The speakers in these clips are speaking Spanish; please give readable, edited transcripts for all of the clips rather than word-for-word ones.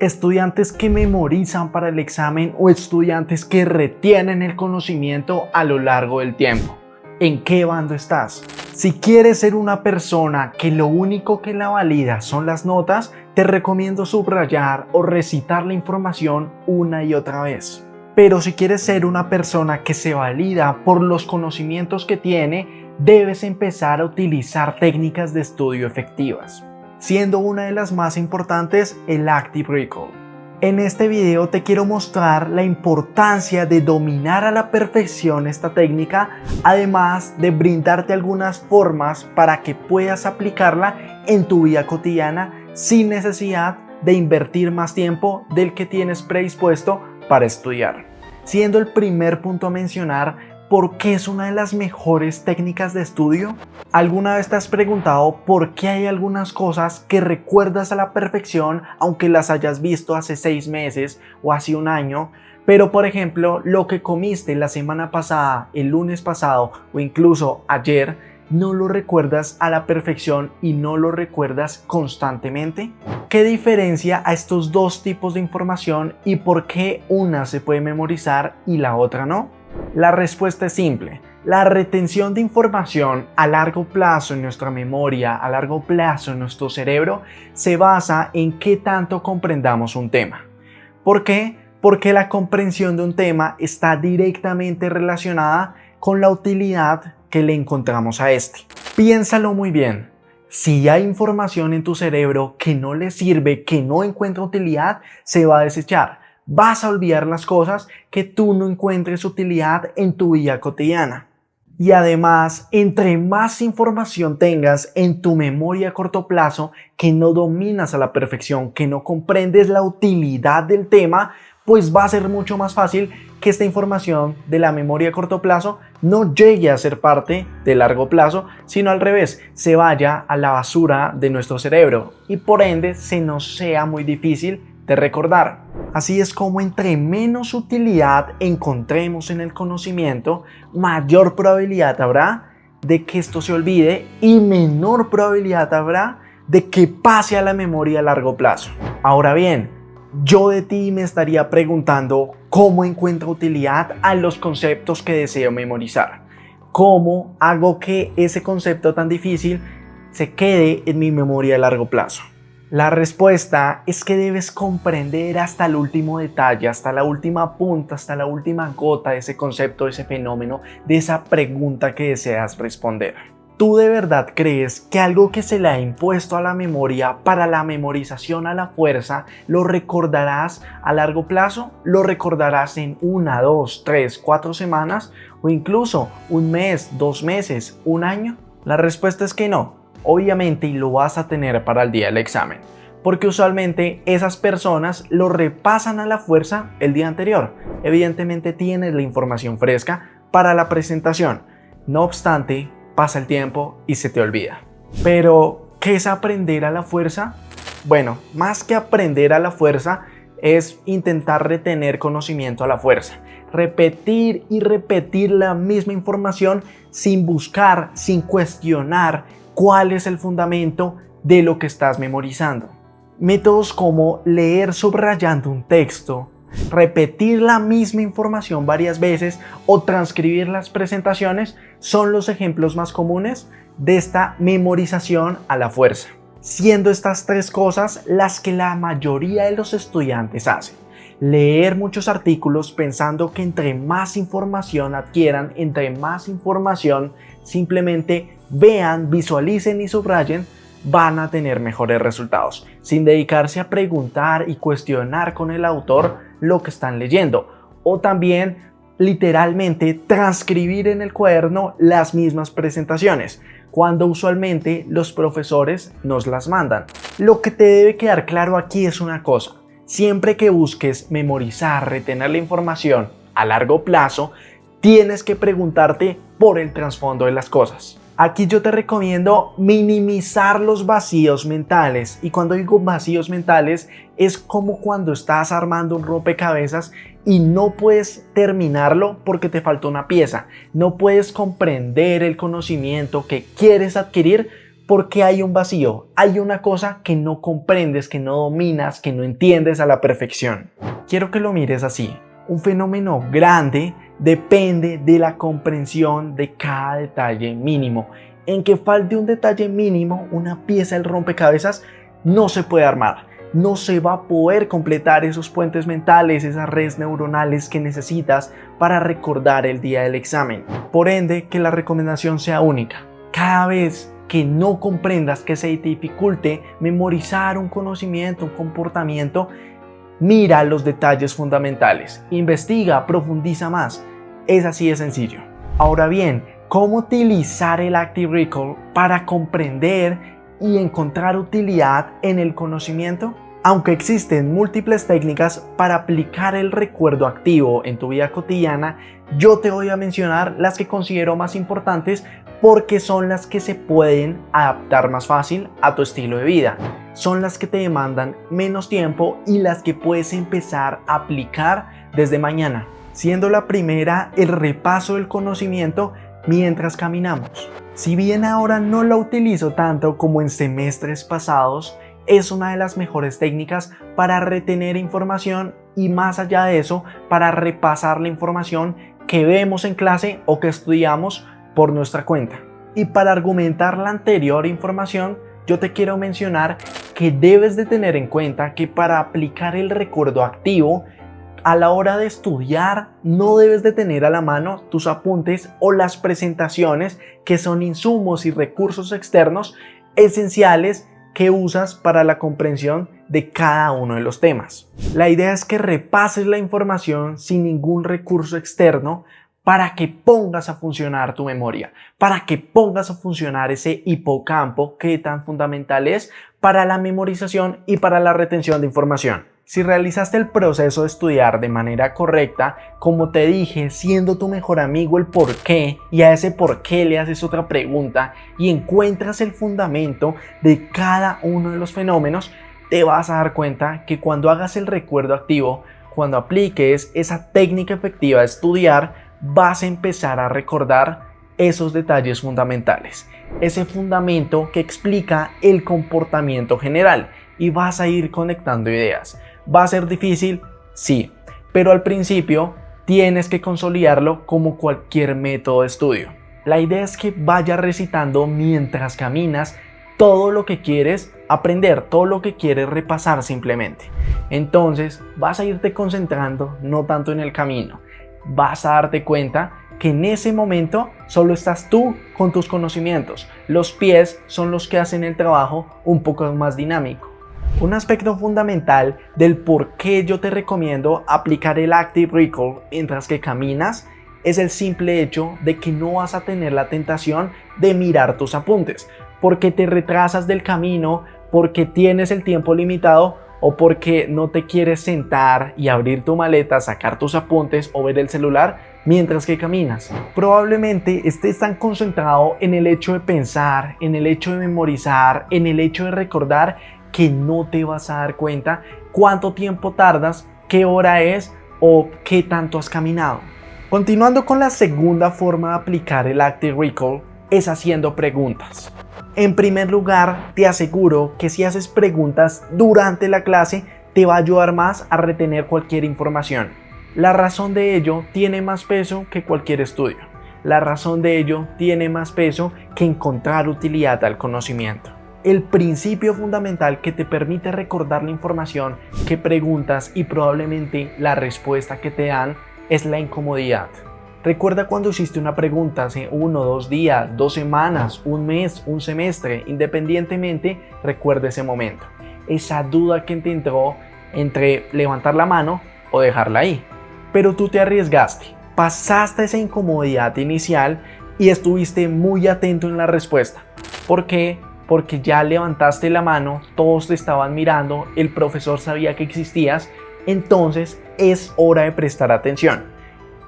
estudiantes que memorizan para el examen o estudiantes que retienen el conocimiento a lo largo del tiempo. ¿En qué bando estás? Si quieres ser una persona que lo único que la valida son las notas, te recomiendo subrayar o recitar la información una y otra vez. Pero si quieres ser una persona que se valida por los conocimientos que tiene, debes empezar a utilizar técnicas de estudio efectivas, siendo una de las más importantes el Active Recall. En este video te quiero mostrar la importancia de dominar a la perfección esta técnica, además de brindarte algunas formas para que puedas aplicarla en tu vida cotidiana sin necesidad de invertir más tiempo del que tienes predispuesto para estudiar. Siendo el primer punto a mencionar, ¿por qué es una de las mejores técnicas de estudio? ¿Alguna vez te has preguntado por qué hay algunas cosas que recuerdas a la perfección aunque las hayas visto hace 6 meses o hace un año? Pero por ejemplo, lo que comiste la semana pasada, el lunes pasado o incluso ayer, ¿no lo recuerdas a la perfección y no lo recuerdas constantemente? ¿Qué diferencia a estos dos tipos de información y por qué una se puede memorizar y la otra no? La respuesta es simple. La retención de información a largo plazo en nuestra memoria, a largo plazo en nuestro cerebro, se basa en qué tanto comprendamos un tema. ¿Por qué? Porque la comprensión de un tema está directamente relacionada con la utilidad que le encontramos a este. Piénsalo muy bien. Si hay información en tu cerebro que no le sirve, que no encuentra utilidad, se va a desechar. Vas a olvidar las cosas que tú no encuentres utilidad en tu vida cotidiana. Y además, entre más información tengas en tu memoria a corto plazo que no dominas a la perfección, que no comprendes la utilidad del tema, pues va a ser mucho más fácil que esta información de la memoria a corto plazo no llegue a ser parte de largo plazo, sino al revés, se vaya a la basura de nuestro cerebro y por ende se nos sea muy difícil de recordar. Así es como entre menos utilidad encontremos en el conocimiento, mayor probabilidad habrá de que esto se olvide y menor probabilidad habrá de que pase a la memoria a largo plazo. Ahora bien, yo de ti me estaría preguntando cómo encuentro utilidad a los conceptos que deseo memorizar. ¿Cómo hago que ese concepto tan difícil se quede en mi memoria a largo plazo? La respuesta es que debes comprender hasta el último detalle, hasta la última punta, hasta la última gota de ese concepto, de ese fenómeno, de esa pregunta que deseas responder. ¿Tú de verdad crees que algo que se le ha impuesto a la memoria para la memorización a la fuerza lo recordarás a largo plazo? ¿Lo recordarás en 1, 2, 3, 4 semanas o incluso un mes, 2 meses, un año? La respuesta es que no. Obviamente, y lo vas a tener para el día del examen, porque usualmente esas personas lo repasan a la fuerza el día anterior. Evidentemente tienes la información fresca para la presentación. No obstante, pasa el tiempo y se te olvida. Pero, ¿qué es aprender a la fuerza? Bueno, más que aprender a la fuerza, es intentar retener conocimiento a la fuerza. Repetir y repetir la misma información sin buscar, sin cuestionar cuál es el fundamento de lo que estás memorizando. Métodos como leer subrayando un texto, repetir la misma información varias veces o transcribir las presentaciones son los ejemplos más comunes de esta memorización a la fuerza, siendo estas 3 cosas las que la mayoría de los estudiantes hacen. Leer muchos artículos pensando que entre más información adquieran, entre más información simplemente vean, visualicen y subrayen, van a tener mejores resultados, sin dedicarse a preguntar y cuestionar con el autor lo que están leyendo, o también literalmente transcribir en el cuaderno las mismas presentaciones, cuando usualmente los profesores nos las mandan. Lo que te debe quedar claro aquí es una cosa: siempre que busques memorizar, retener la información a largo plazo, tienes que preguntarte por el trasfondo de las cosas. Aquí yo te recomiendo minimizar los vacíos mentales, y cuando digo vacíos mentales es como cuando estás armando un rompecabezas y no puedes terminarlo porque te faltó una pieza, no puedes comprender el conocimiento que quieres adquirir porque hay un vacío, hay una cosa que no comprendes, que no dominas, que no entiendes a la perfección. Quiero que lo mires así. Un fenómeno grande depende de la comprensión de cada detalle mínimo. En que falte un detalle mínimo, una pieza del rompecabezas, no se puede armar. No se va a poder completar esos puentes mentales, esas redes neuronales que necesitas para recordar el día del examen. Por ende, que la recomendación sea única. Cada vez que no comprendas, que se te dificulte memorizar un conocimiento, un comportamiento, mira los detalles fundamentales, investiga, profundiza más. Es así de sencillo. Ahora bien, ¿cómo utilizar el Active Recall para comprender y encontrar utilidad en el conocimiento? Aunque existen múltiples técnicas para aplicar el recuerdo activo en tu vida cotidiana, yo te voy a mencionar las que considero más importantes porque son las que se pueden adaptar más fácil a tu estilo de vida. Son las que te demandan menos tiempo y las que puedes empezar a aplicar desde mañana. Siendo la primera el repaso del conocimiento mientras caminamos. Si bien ahora no la utilizo tanto como en semestres pasados, es una de las mejores técnicas para retener información y, más allá de eso, para repasar la información que vemos en clase o que estudiamos por nuestra cuenta. Y para argumentar la anterior información, yo te quiero mencionar que debes de tener en cuenta que para aplicar el recuerdo activo, a la hora de estudiar, no debes de tener a la mano tus apuntes o las presentaciones, que son insumos y recursos externos esenciales que usas para la comprensión de cada uno de los temas. La idea es que repases la información sin ningún recurso externo para que pongas a funcionar tu memoria, para que pongas a funcionar ese hipocampo que tan fundamental es para la memorización y para la retención de información. Si realizaste el proceso de estudiar de manera correcta, como te dije, siendo tu mejor amigo el por qué, y a ese por qué le haces otra pregunta y encuentras el fundamento de cada uno de los fenómenos, te vas a dar cuenta que cuando hagas el recuerdo activo, cuando apliques esa técnica efectiva de estudiar, vas a empezar a recordar esos detalles fundamentales, ese fundamento que explica el comportamiento general, y vas a ir conectando ideas. ¿Va a ser difícil? Sí, pero al principio tienes que consolidarlo como cualquier método de estudio. La idea es que vayas recitando mientras caminas todo lo que quieres aprender, todo lo que quieres repasar simplemente. Entonces vas a irte concentrando no tanto en el camino, vas a darte cuenta que en ese momento solo estás tú con tus conocimientos. Los pies son los que hacen el trabajo un poco más dinámico. Un aspecto fundamental del por qué yo te recomiendo aplicar el Active Recall mientras que caminas es el simple hecho de que no vas a tener la tentación de mirar tus apuntes, porque te retrasas del camino, porque tienes el tiempo limitado o porque no te quieres sentar y abrir tu maleta, sacar tus apuntes o ver el celular mientras que caminas. Probablemente estés tan concentrado en el hecho de pensar, en el hecho de memorizar, en el hecho de recordar, que no te vas a dar cuenta cuánto tiempo tardas, qué hora es o qué tanto has caminado. Continuando con la segunda forma de aplicar el Active Recall, es haciendo preguntas. En primer lugar, te aseguro que si haces preguntas durante la clase, te va a ayudar más a retener cualquier información. La razón de ello tiene más peso que cualquier estudio. La razón de ello tiene más peso que encontrar utilidad al conocimiento. El principio fundamental que te permite recordar la información que preguntas y probablemente la respuesta que te dan es la incomodidad. Recuerda cuando hiciste una pregunta hace 1, 2 días, 2 semanas, un mes, un semestre, independientemente, recuerda ese momento. Esa duda que te entró entre levantar la mano o dejarla ahí. Pero tú te arriesgaste, pasaste esa incomodidad inicial y estuviste muy atento en la respuesta. ¿Por qué? Porque ya levantaste la mano, todos te estaban mirando, el profesor sabía que existías, entonces es hora de prestar atención.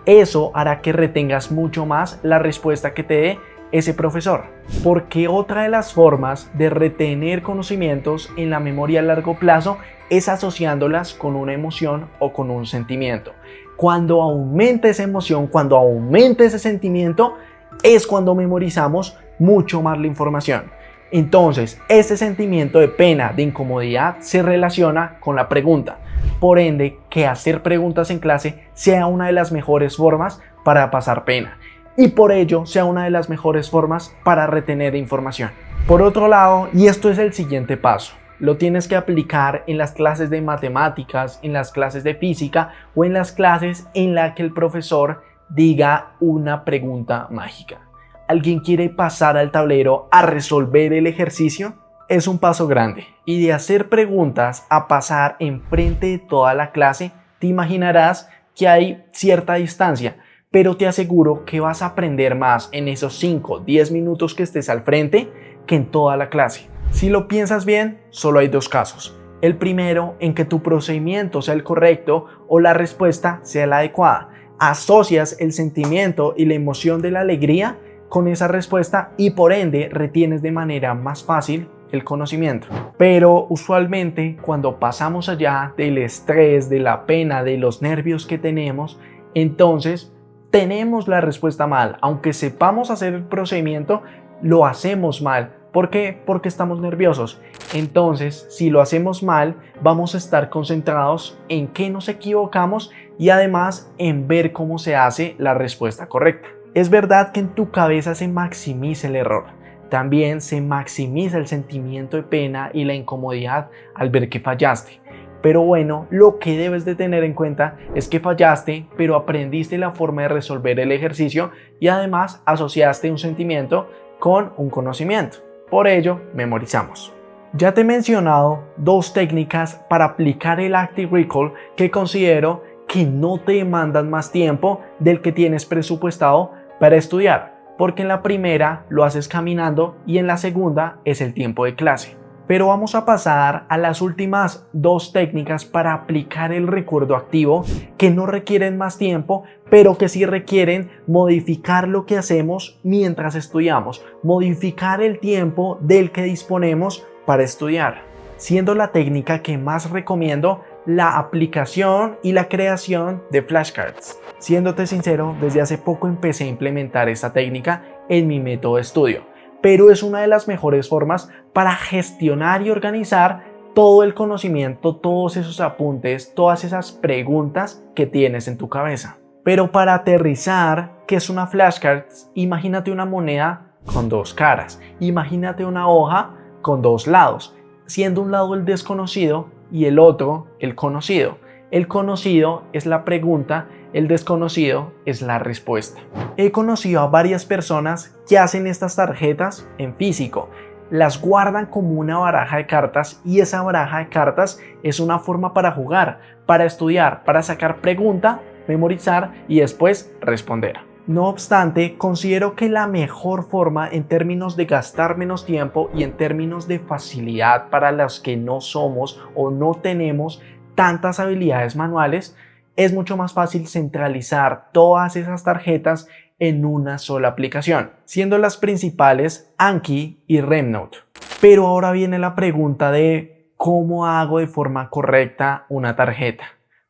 Eso hará que retengas mucho más la respuesta que te dé ese profesor. Porque otra de las formas de retener conocimientos en la memoria a largo plazo es asociándolas con una emoción o con un sentimiento. Cuando aumenta esa emoción, cuando aumenta ese sentimiento, es cuando memorizamos mucho más la información. Entonces, este sentimiento de pena, de incomodidad, se relaciona con la pregunta. Por ende, que hacer preguntas en clase sea una de las mejores formas para pasar pena. Y por ello, sea una de las mejores formas para retener información. Por otro lado, y esto es el siguiente paso, lo tienes que aplicar en las clases de matemáticas, en las clases de física o en las clases en las que el profesor diga una pregunta mágica. ¿Alguien quiere pasar al tablero a resolver el ejercicio? Es un paso grande, y de hacer preguntas a pasar enfrente de toda la clase, te imaginarás que hay cierta distancia, pero te aseguro que vas a aprender más en esos 5-10 minutos que estés al frente que en toda la clase. Si lo piensas bien, solo hay dos casos. El primero, en que tu procedimiento sea el correcto o la respuesta sea la adecuada. Asocias el sentimiento y la emoción de la alegría con esa respuesta y por ende retienes de manera más fácil el conocimiento. Pero usualmente cuando pasamos allá del estrés, de la pena, de los nervios que tenemos, entonces tenemos la respuesta mal. Aunque sepamos hacer el procedimiento, lo hacemos mal. ¿Por qué? Porque estamos nerviosos. Entonces, si lo hacemos mal, vamos a estar concentrados en qué nos equivocamos y además en ver cómo se hace la respuesta correcta. Es verdad que en tu cabeza se maximiza el error. También se maximiza el sentimiento de pena y la incomodidad al ver que fallaste. Pero bueno, lo que debes de tener en cuenta es que fallaste, pero aprendiste la forma de resolver el ejercicio y además asociaste un sentimiento con un conocimiento. Por ello, memorizamos. Ya te he mencionado dos técnicas para aplicar el Active Recall que considero que no te demandan más tiempo del que tienes presupuestado para estudiar, porque en la primera lo haces caminando y en la segunda es el tiempo de clase. Pero vamos a pasar a las últimas dos técnicas para aplicar el recuerdo activo que no requieren más tiempo, pero que sí requieren modificar lo que hacemos mientras estudiamos, modificar el tiempo del que disponemos para estudiar, siendo la técnica que más recomiendo la aplicación y la creación de flashcards. Siéndote sincero, desde hace poco empecé a implementar esta técnica en mi método de estudio, pero es una de las mejores formas para gestionar y organizar todo el conocimiento, todos esos apuntes, todas esas preguntas que tienes en tu cabeza. Pero para aterrizar, ¿qué es una flashcard? Imagínate una moneda con dos caras, imagínate una hoja con dos lados, siendo un lado el desconocido y el otro el conocido. El conocido es la pregunta, el desconocido es la respuesta. He conocido a varias personas que hacen estas tarjetas en físico. Las guardan como una baraja de cartas y esa baraja de cartas es una forma para jugar, para estudiar, para sacar pregunta, memorizar y después responder. No obstante, considero que la mejor forma en términos de gastar menos tiempo y en términos de facilidad para los que no somos o no tenemos tantas habilidades manuales, es mucho más fácil centralizar todas esas tarjetas en una sola aplicación, siendo las principales Anki y Remnote. Pero ahora viene la pregunta de ¿cómo hago de forma correcta una tarjeta?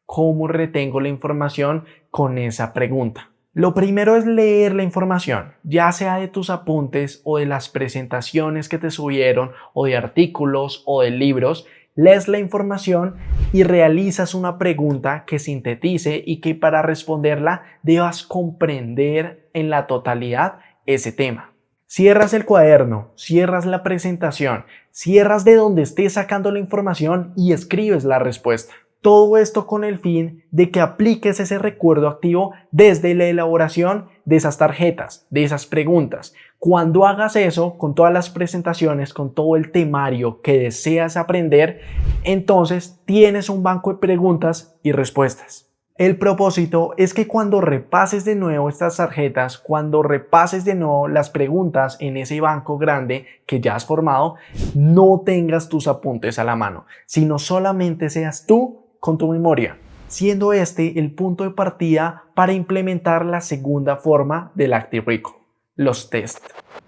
¿Cómo retengo la información con esa pregunta? Lo primero es leer la información, ya sea de tus apuntes o de las presentaciones que te subieron o de artículos o de libros. Lees la información y realizas una pregunta que sintetice y que para responderla debas comprender en la totalidad ese tema. Cierras el cuaderno, cierras la presentación, cierras de donde estés sacando la información y escribes la respuesta. Todo esto con el fin de que apliques ese recuerdo activo desde la elaboración de esas tarjetas, de esas preguntas. Cuando hagas eso con todas las presentaciones, con todo el temario que deseas aprender, entonces tienes un banco de preguntas y respuestas. El propósito es que cuando repases de nuevo estas tarjetas, cuando repases de nuevo las preguntas en ese banco grande que ya has formado, no tengas tus apuntes a la mano, sino solamente seas tú con tu memoria, siendo este el punto de partida para implementar la segunda forma del Active Recall, los test.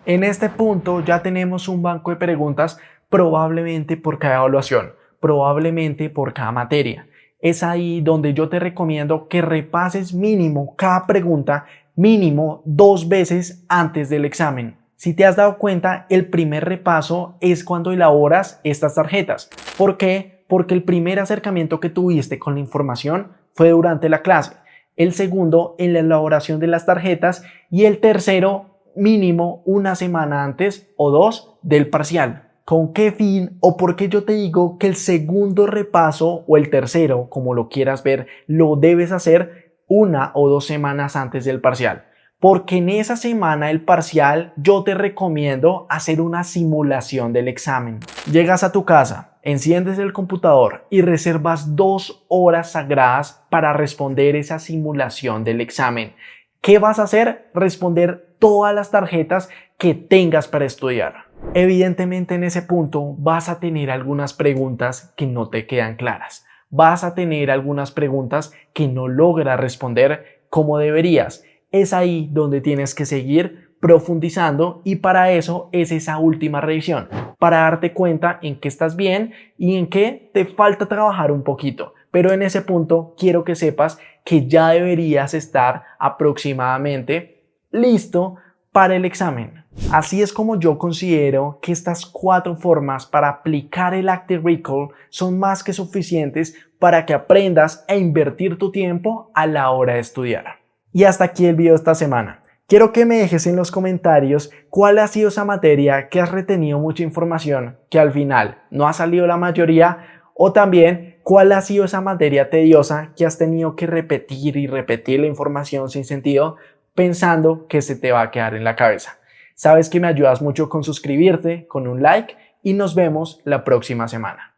En este punto ya tenemos un banco de preguntas probablemente por cada evaluación, probablemente por cada materia. Es ahí donde yo te recomiendo que repases mínimo cada pregunta, mínimo 2 veces antes del examen. Si te has dado cuenta, el primer repaso es cuando elaboras estas tarjetas. ¿Por qué? Porque el primer acercamiento que tuviste con la información fue durante la clase, el segundo en la elaboración de las tarjetas y el tercero mínimo una semana antes o dos del parcial. ¿Con qué fin o por qué yo te digo que el segundo repaso o el tercero, como lo quieras ver, lo debes hacer una o dos semanas antes del parcial? Porque en esa semana del parcial yo te recomiendo hacer una simulación del examen. Llegas a tu casa, enciendes el computador y reservas 2 horas sagradas para responder esa simulación del examen. ¿Qué vas a hacer? Responder todas las tarjetas que tengas para estudiar. Evidentemente en ese punto vas a tener algunas preguntas que no te quedan claras. Vas a tener algunas preguntas que no logras responder como deberías. Es ahí donde tienes que seguir profundizando y para eso es esa última revisión, para darte cuenta en qué estás bien y en qué te falta trabajar un poquito. Pero en ese punto quiero que sepas que ya deberías estar aproximadamente listo para el examen. Así es como yo considero que estas 4 formas para aplicar el Active Recall son más que suficientes para que aprendas a invertir tu tiempo a la hora de estudiar. Y hasta aquí el video de esta semana. Quiero que me dejes en los comentarios cuál ha sido esa materia que has retenido mucha información, que al final no ha salido la mayoría, o también cuál ha sido esa materia tediosa que has tenido que repetir y repetir la información sin sentido pensando que se te va a quedar en la cabeza. Sabes que me ayudas mucho con suscribirte, con un like y nos vemos la próxima semana.